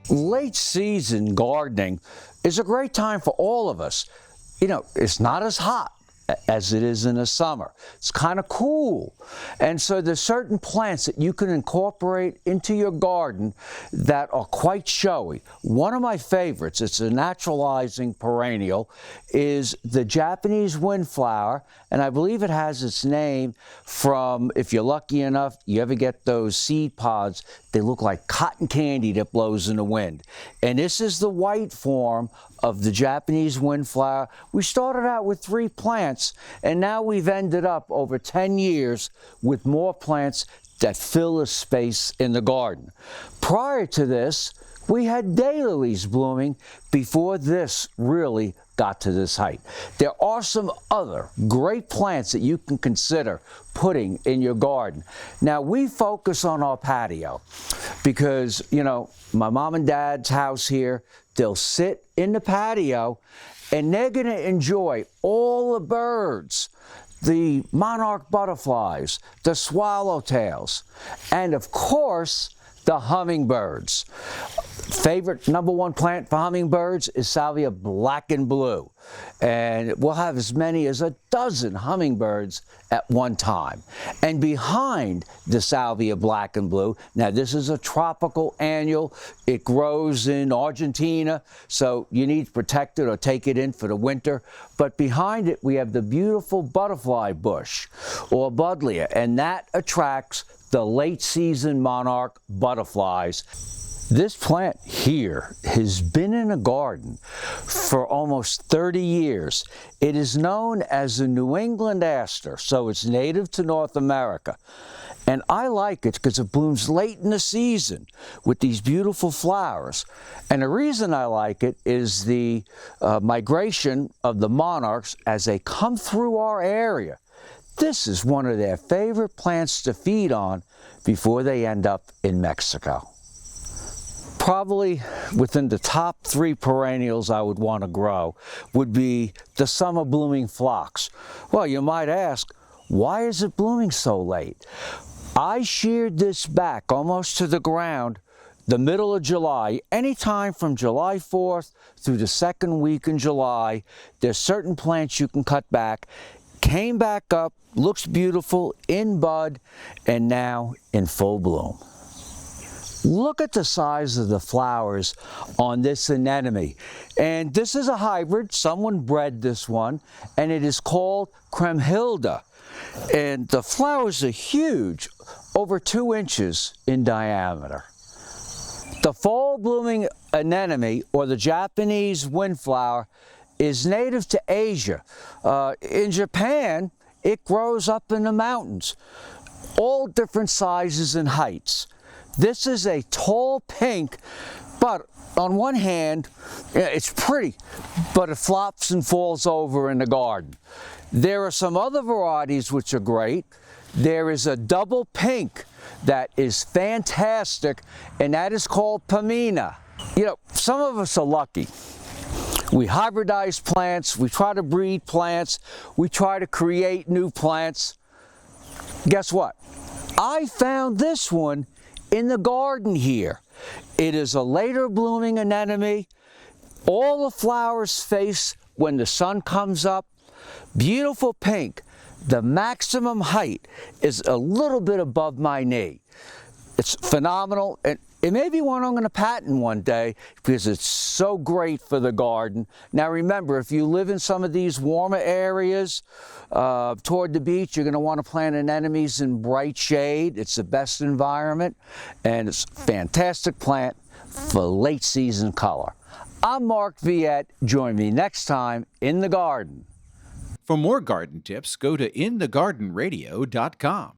Late season gardening is a great time for all of us. You know, it's not as hot as it is in the summer. It's kind of cool. And so there's certain plants that you can incorporate into your garden that are quite showy. One of my favorites, it's a naturalizing perennial, is the Japanese windflower, and I believe it has its name from, if you're lucky enough, you ever get those seed pods, they look like cotton candy that blows in the wind. And this is the white form of the Japanese windflower. We started out with 3 plants, and now we've ended up over 10 years with more plants that fill the space in the garden. Prior to this, we had daylilies blooming before this really got to this height. There are some other great plants that you can consider putting in your garden. Now, we focus on our patio because, you know, my mom and dad's house here, they'll sit in the patio and they're going to enjoy all the birds, the monarch butterflies, the swallowtails, and of course, the hummingbirds. Favorite #1 plant for hummingbirds is Salvia black and blue. And we'll have as many as a dozen hummingbirds at one time. And behind the Salvia black and blue, now this is a tropical annual. It grows in Argentina, so you need to protect it or take it in for the winter. But behind it, we have the beautiful butterfly bush or buddleia, and that attracts the late season monarch butterflies. This plant here has been in a garden for almost 30 years. It is known as the New England aster, so it's native to North America. And I like it because it blooms late in the season with these beautiful flowers. And the reason I like it is the migration of the monarchs as they come through our area. This is one of their favorite plants to feed on before they end up in Mexico. Probably within the top 3 perennials I would want to grow would be the summer blooming phlox. Well, you might ask, why is it blooming so late? I sheared this back almost to the ground the middle of July, anytime from July 4th through the 2nd week in July. There's certain plants you can cut back. Came back up, looks beautiful, in bud, and now in full bloom. Look at the size of the flowers on this anemone. And this is a hybrid. Someone bred this one, and it is called Kremhilda. And the flowers are huge, over 2 inches in diameter. The fall blooming anemone, or the Japanese windflower, is native to Asia. In Japan, it grows up in the mountains, all different sizes and heights. This is a tall pink, but on one hand, it's pretty, but it flops and falls over in the garden. There are some other varieties which are great. There is a double pink that is fantastic, and that is called Pamina. You know, some of us are lucky. We hybridize plants, we try to breed plants, we try to create new plants. Guess what? I found this one in the garden here. It is a later blooming anemone. All the flowers face when the sun comes up. Beautiful pink. The maximum height is a little bit above my knee. It's phenomenal, and it may be one I'm going to patent one day because it's so great for the garden. Now remember, if you live in some of these warmer areas toward the beach, you're going to want to plant anemones in bright shade. It's the best environment, and it's a fantastic plant for late season color. I'm Mark Viette. Join me next time in the garden. For more garden tips, go to inthegardenradio.com.